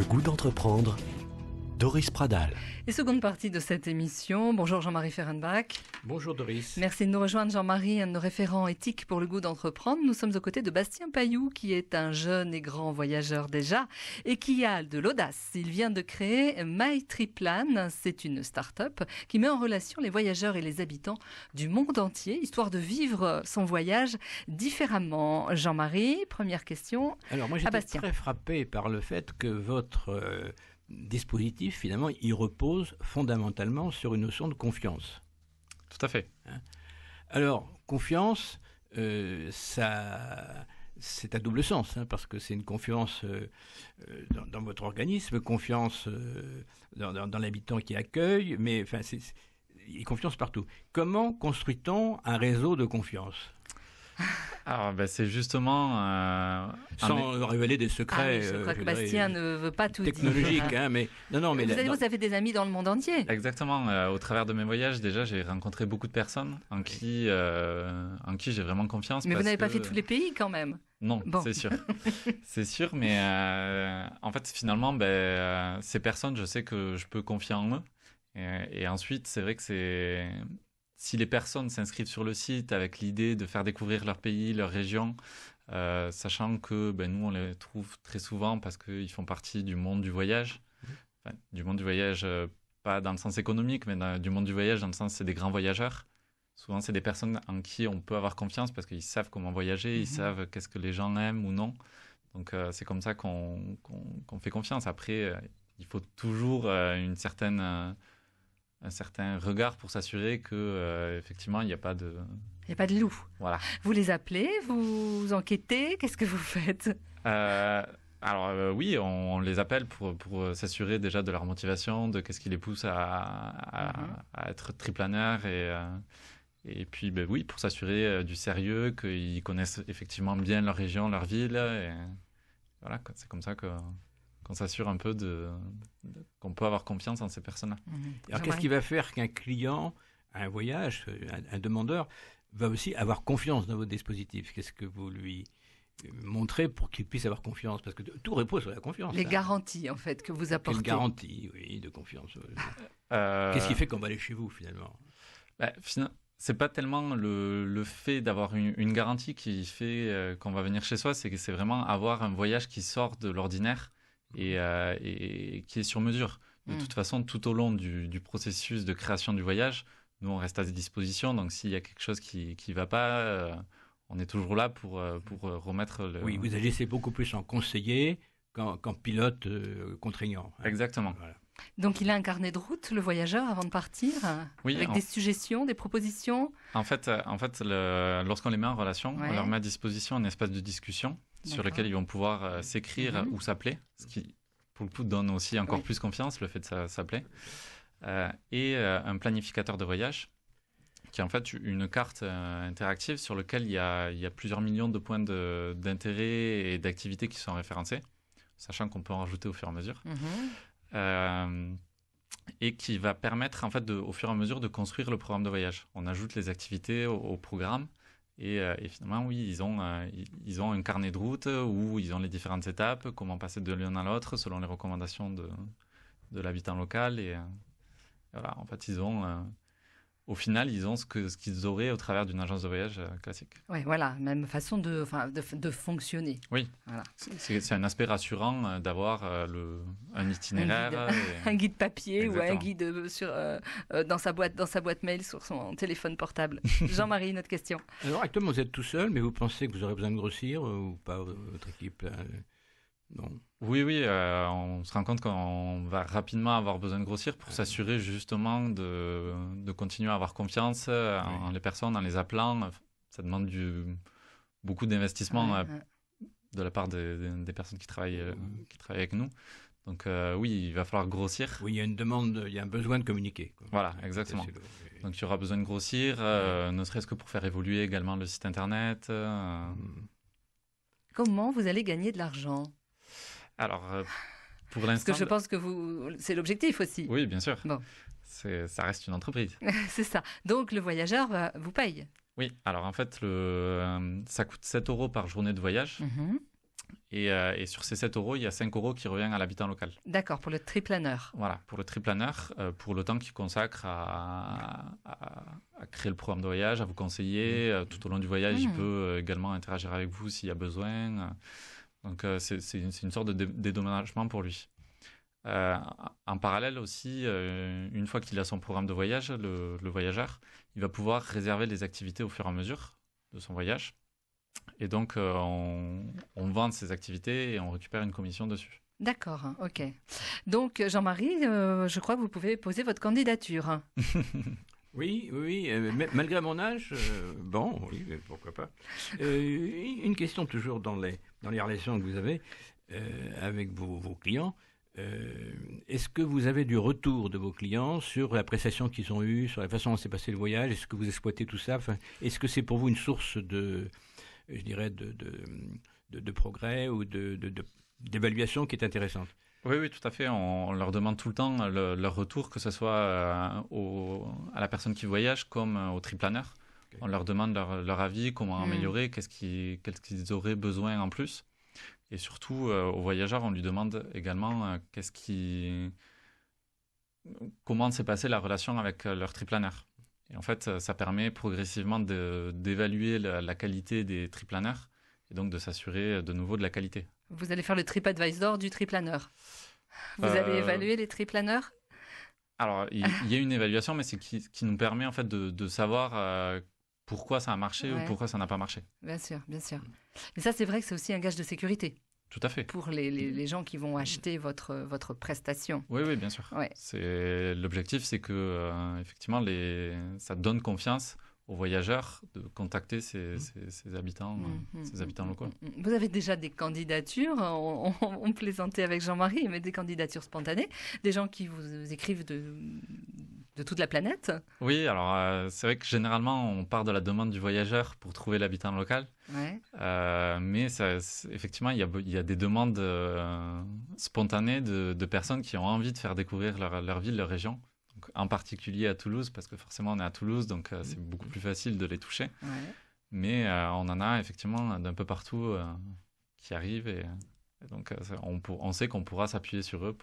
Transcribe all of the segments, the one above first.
Le goût d'entreprendre, Doris Pradal. Et seconde partie de cette émission. Bonjour Jean-Marie Ferrenbach. Bonjour Doris. Merci de nous rejoindre Jean-Marie, un de nos référents éthiques pour le goût d'entreprendre. Nous sommes aux côtés de Bastien Pailloux, qui est un jeune et grand voyageur déjà et qui a de l'audace. Il vient de créer MyTriplan. C'est une start-up qui met en relation les voyageurs et les habitants du monde entier, histoire de vivre son voyage différemment. Jean-Marie, première question. Alors moi j'étais très frappé par le fait que votre dispositif, finalement, il repose fondamentalement sur une notion de confiance. Tout à fait. Alors, confiance, ça, c'est à double sens, parce que c'est une confiance dans votre organisme, confiance dans l'habitant qui accueille, mais enfin, il y a confiance partout. Comment construit-on un réseau de confiance ? Alors, c'est justement... Sans révéler des secrets... je crois que Bastien ne veut pas tout technologique, dire. mais... Non, mais vous avez des amis dans le monde entier. Exactement. Au travers de mes voyages, déjà, j'ai rencontré beaucoup de personnes en qui j'ai vraiment confiance. Mais vous n'avez pas fait tous les pays, quand même. Non, bon. C'est sûr. C'est sûr, mais en fait, finalement, ces personnes, je sais que je peux confier en eux. Et ensuite, c'est vrai que si les personnes s'inscrivent sur le site avec l'idée de faire découvrir leur pays, leur région, sachant que nous, on les trouve très souvent parce qu'ils font partie du monde du voyage. Enfin, du monde du voyage, pas dans le sens économique, mais du monde du voyage dans le sens c'est des grands voyageurs. Souvent, c'est des personnes en qui on peut avoir confiance parce qu'ils savent comment voyager, ils savent qu'est-ce que les gens aiment ou non. Donc, c'est comme ça qu'on fait confiance. Après, il faut toujours un certain regard pour s'assurer que effectivement il n'y a pas de loup. Voilà. Vous les appelez, vous enquêtez, qu'est-ce que vous faites ? Alors oui, on les appelle pour s'assurer déjà de leur motivation, de qu'est-ce qui les pousse à être triplaneurs et puis oui, pour s'assurer du sérieux, qu'ils connaissent effectivement bien leur région, leur ville et voilà, c'est comme ça qu'on s'assure un peu qu'on peut avoir confiance en ces personnes-là. Alors, qu'est-ce qui va faire qu'un client, un voyage, un demandeur, va aussi avoir confiance dans votre dispositif ? Qu'est-ce que vous lui montrez pour qu'il puisse avoir confiance ? Parce que tout repose sur la confiance. Les garanties, en fait, que vous apportez. Quelle garantie, oui, de confiance. Qu'est-ce qui fait qu'on va aller chez vous, finalement ? C'est pas tellement le fait d'avoir une garantie qui fait qu'on va venir chez soi, c'est que c'est vraiment avoir un voyage qui sort de l'ordinaire et qui est sur mesure. De toute façon, tout au long du processus de création du voyage, nous, on reste à disposition. Donc, s'il y a quelque chose qui va pas, on est toujours là pour remettre le... Oui, vous agissez beaucoup plus en conseiller qu'en pilote contraignant. Exactement. Voilà. Donc, il a un carnet de route, le voyageur, avant de partir, avec des suggestions, des propositions. En fait, lorsqu'on les met en relation, on leur met à disposition un espace de discussion sur lequel ils vont pouvoir s'écrire ou s'appeler, ce qui, pour le coup, donne aussi encore plus confiance, le fait de s'appeler, et un planificateur de voyage, qui est en fait une carte interactive sur laquelle il y a plusieurs millions de points d'intérêt et d'activités qui sont référencés, sachant qu'on peut en rajouter au fur et à mesure. Et qui va permettre, en fait, au fur et à mesure, de construire le programme de voyage. On ajoute les activités au programme. Et finalement, oui, ils ont un carnet de route où ils ont les différentes étapes, comment passer de l'un à l'autre selon les recommandations de l'habitant local. Et voilà, en fait, au final, ils ont ce qu'ils auraient au travers d'une agence de voyage classique. Oui, voilà, même façon de fonctionner. Oui, voilà. C'est un aspect rassurant d'avoir un itinéraire. Un guide papier. Exactement. Ou un guide dans sa boîte mail sur son téléphone portable. Jean-Marie, une autre question. Alors, actuellement, vous êtes tout seul, mais vous pensez que vous aurez besoin de grossir ou pas, votre équipe non. Oui, on se rend compte qu'on va rapidement avoir besoin de grossir pour s'assurer justement de continuer à avoir confiance en les personnes, en les appelant. Ça demande beaucoup d'investissement de la part des personnes qui travaillent avec nous. Donc oui, il va falloir grossir. Oui, il y a un besoin de communiquer, quoi. Voilà, exactement. Donc il y aura besoin de grossir, ne serait-ce que pour faire évoluer également le site internet. Comment vous allez gagner de l'argent ? Alors, pour l'instant... Parce que je pense que c'est l'objectif aussi. Oui, bien sûr. Bon. Ça reste une entreprise. C'est ça. Donc, le voyageur vous paye. Oui, alors en fait, ça coûte 7 € par journée de voyage. Et sur ces 7 euros, il y a 5 euros qui reviennent à l'habitant local. D'accord, pour le triplaneur. Voilà, pour le triplaneur, pour le temps qu'il consacre à créer le programme de voyage, à vous conseiller. Tout au long du voyage, il peut également interagir avec vous s'il y a besoin. Donc, c'est une sorte de dédommagement pour lui. En parallèle aussi, une fois qu'il a son programme de voyage, le voyageur, il va pouvoir réserver les activités au fur et à mesure de son voyage. Et donc, on vend ces activités et on récupère une commission dessus. D'accord, ok. Donc, Jean-Marie, je crois que vous pouvez poser votre candidature. Oui, malgré mon âge, oui, pourquoi pas. Une question toujours dans les relations que vous avez avec vos clients. Est-ce que vous avez du retour de vos clients sur l'appréciation qu'ils ont eue, sur la façon dont s'est passé le voyage? Est-ce que vous exploitez tout ça? Est-ce que c'est pour vous une source de progrès ou d'évaluation qui est intéressante? Oui, tout à fait. On leur demande tout le temps leur retour, que ce soit à la personne qui voyage comme au triplaneur. Okay. On leur demande leur avis, comment améliorer, qu'est-ce qu'ils auraient besoin en plus. Et surtout, aux voyageurs, on lui demande également comment s'est passée la relation avec leur triplaneur. Et en fait, ça permet progressivement d'évaluer la qualité des triplaneurs et donc de s'assurer de nouveau de la qualité. Vous allez faire le TripAdvisor du triplaneur. Vous allez évaluer les triplaneurs? Alors, il y a une évaluation, mais c'est qui nous permet en fait de savoir pourquoi ça a marché ou pourquoi ça n'a pas marché. Bien sûr. Mais ça, c'est vrai que c'est aussi un gage de sécurité. Tout à fait. Pour les gens qui vont acheter votre prestation. Oui, bien sûr. Ouais. L'objectif, c'est que effectivement, ça donne confiance aux voyageurs de contacter ces habitants, ces habitants locaux. Vous avez déjà des candidatures, on plaisantait avec Jean-Marie, mais des candidatures spontanées, des gens qui vous écrivent de toute la planète? Oui, alors c'est vrai que généralement on part de la demande du voyageur pour trouver l'habitant local, mais effectivement il y a des demandes spontanées de personnes qui ont envie de faire découvrir leur ville, leur région. Donc, en particulier à Toulouse, parce que forcément on est à Toulouse, donc c'est beaucoup plus facile de les toucher. Mais on en a effectivement d'un peu partout qui arrivent, et donc on sait qu'on pourra s'appuyer sur eux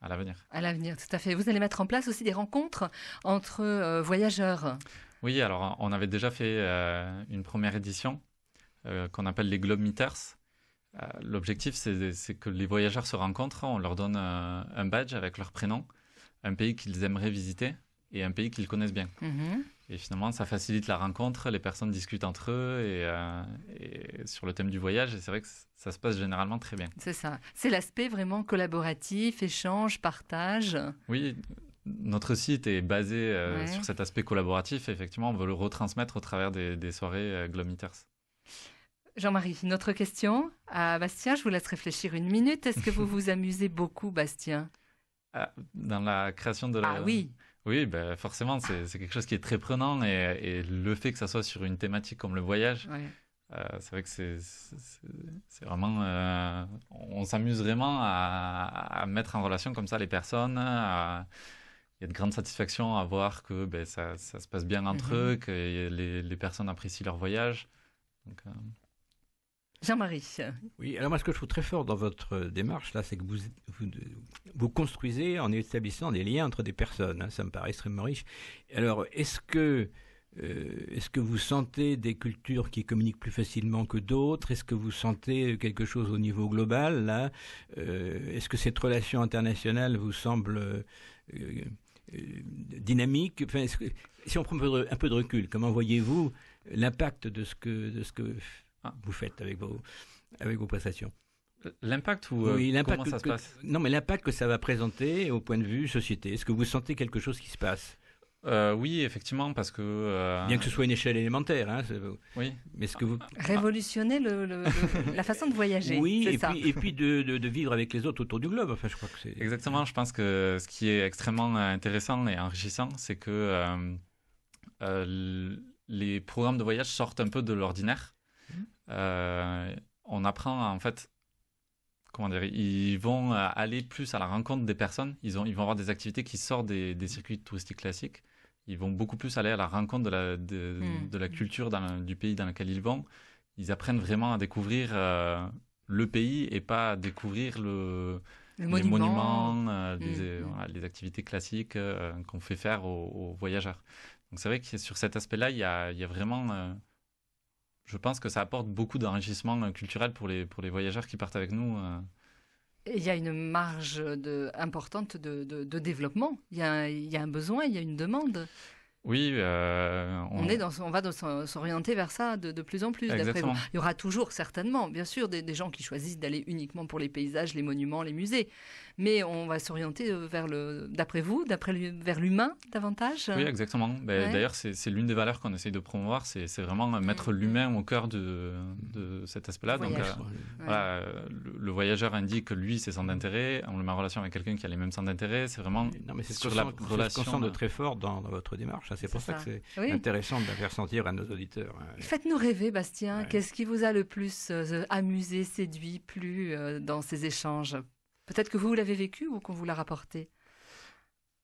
à l'avenir. À l'avenir, tout à fait. Vous allez mettre en place aussi des rencontres entre voyageurs. Oui, alors on avait déjà fait une première édition qu'on appelle les Globe Meeters. L'objectif, c'est que les voyageurs se rencontrent, on leur donne un badge avec leur prénom, un pays qu'ils aimeraient visiter et un pays qu'ils connaissent bien. Et finalement, ça facilite la rencontre, les personnes discutent entre eux et sur le thème du voyage, et c'est vrai que ça se passe généralement très bien. C'est ça. C'est l'aspect vraiment collaboratif, échange, partage. Oui, notre site est basé sur cet aspect collaboratif, et effectivement, on veut le retransmettre au travers des soirées Globe Meeters. Jean-Marie, une autre question à Bastien, je vous laisse réfléchir une minute. Est-ce que vous vous amusez beaucoup, Bastien? Dans la création de la... Ah oui. Oui, forcément, c'est quelque chose qui est très prenant, et le fait que ça soit sur une thématique comme le voyage, c'est vrai que c'est vraiment... on s'amuse vraiment à mettre en relation comme ça les personnes. Il y a de grandes satisfactions à voir que ça se passe bien entre eux, que les personnes apprécient leur voyage. Donc, Jean-Marie. Oui, alors moi, ce que je trouve très fort dans votre démarche, là, c'est que vous construisez en établissant des liens entre des personnes. Ça me paraît extrêmement riche. Alors, est-ce que vous sentez des cultures qui communiquent plus facilement que d'autres? Est-ce que vous sentez quelque chose au niveau global, là? Est-ce que cette relation internationale vous semble dynamique? Enfin, si on prend un peu de recul, comment voyez-vous l'impact de ce que vous faites avec vos prestations? L'impact ou comment ça se passe? Non, mais l'impact que ça va présenter au point de vue société. Est-ce que vous sentez quelque chose qui se passe? Oui, effectivement, parce que... Bien que ce soit une échelle élémentaire. Oui. Mais est-ce que vous... Révolutionner la façon de voyager. Oui, et puis de vivre avec les autres autour du globe. Enfin, je crois que c'est... Exactement, je pense que ce qui est extrêmement intéressant et enrichissant, c'est que les programmes de voyage sortent un peu de l'ordinaire. On apprend en fait, comment dire, ils vont aller plus à la rencontre des personnes. Ils vont avoir des activités qui sortent des circuits touristiques classiques. Ils vont beaucoup plus aller à la rencontre de la culture du pays dans lequel ils vont. Ils apprennent vraiment à découvrir le pays et pas découvrir les monument. monuments, voilà, les activités classiques qu'on fait faire aux voyageurs. Donc c'est vrai que sur cet aspect-là, il y a vraiment... je pense que ça apporte beaucoup d'enrichissement culturel pour les voyageurs qui partent avec nous. Il y a une marge importante de développement. Il y a un besoin, il y a une demande. Oui, On va s'orienter vers ça de plus en plus, d'après vous. exactement. Il y aura toujours certainement, bien sûr, des gens qui choisissent d'aller uniquement pour les paysages, les monuments, les musées. Mais on va s'orienter vers l'humain davantage. Oui, exactement. Ouais. D'ailleurs, c'est l'une des valeurs qu'on essaye de promouvoir, c'est vraiment mettre l'humain au cœur de cet aspect-là. Donc, Voyage. voilà, le voyageur indique que lui, c'est centre d'intérêt. On le met en relation avec quelqu'un qui a les mêmes centres d'intérêt. C'est vraiment Non, mais c'est ce sur qu'on la sent, c'est ce qu'on relation. sent de très fort dans votre démarche. C'est pour C'est ça que c'est Oui. intéressant de la faire sentir à nos auditeurs. Faites-nous rêver, Bastien. Ouais. Qu'est-ce qui vous a le plus amusé, séduit, plu dans ces échanges? Peut-être que vous l'avez vécu ou qu'on vous l'a rapporté.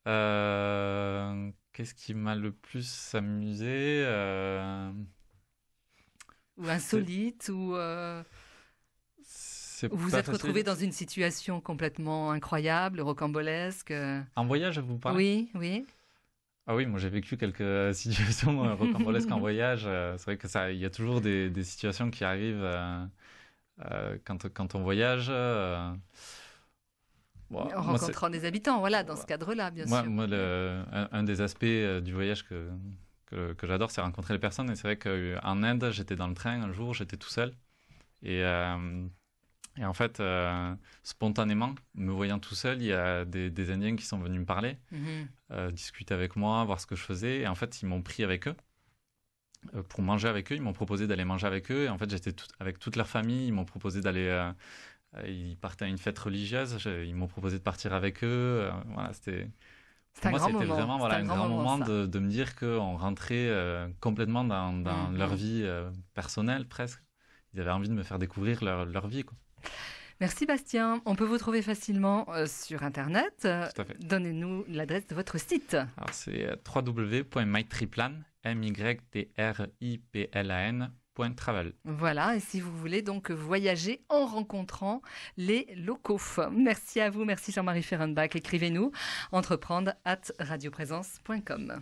Qu'est-ce qui m'a le plus amusé Ou insolite, ou c'est vous vous pas êtes facile. retrouvé dans une situation complètement incroyable, rocambolesque. En voyage, vous parlez? Oui, oui. Ah oui, moi j'ai vécu quelques situations rocambolesques en voyage. C'est vrai que il y a toujours des situations qui arrivent quand on voyage. Bon, En moi, rencontrant des habitants, voilà, dans ce cadre-là, bien sûr. moi, un des aspects du voyage que j'adore, c'est rencontrer les personnes. Et c'est vrai qu'en Inde, j'étais dans le train un jour, j'étais tout seul. Et en fait, spontanément, me voyant tout seul, il y a des Indiens qui sont venus me parler, Mhm. discuter avec moi, voir ce que je faisais. Et en fait, ils m'ont pris avec eux pour manger avec eux. Ils m'ont proposé d'aller manger avec eux. Et en fait, j'étais avec toute leur famille. Ils m'ont proposé d'aller... ils partaient à une fête religieuse. Ils m'ont proposé de partir avec eux. Voilà, C'est pour un moi, grand c'était moment. vraiment C'est un grand moment ça. de me dire qu'on rentrait complètement dans Mhm. leur vie personnelle, presque. Ils avaient envie de me faire découvrir leur vie, quoi. Merci Bastien. On peut vous trouver facilement sur Internet. Tout à fait. Donnez-nous l'adresse de votre site. Alors, c'est www.mytriplan.travel. Voilà, et si vous voulez donc voyager en rencontrant les locaux. Merci à vous, merci Jean-Marie Ferrenbach. Écrivez-nous entreprendre@radioprésence.com.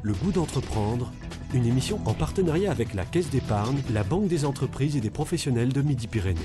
Le goût d'entreprendre, une émission en partenariat avec la Caisse d'épargne, la Banque des entreprises et des professionnels de Midi-Pyrénées.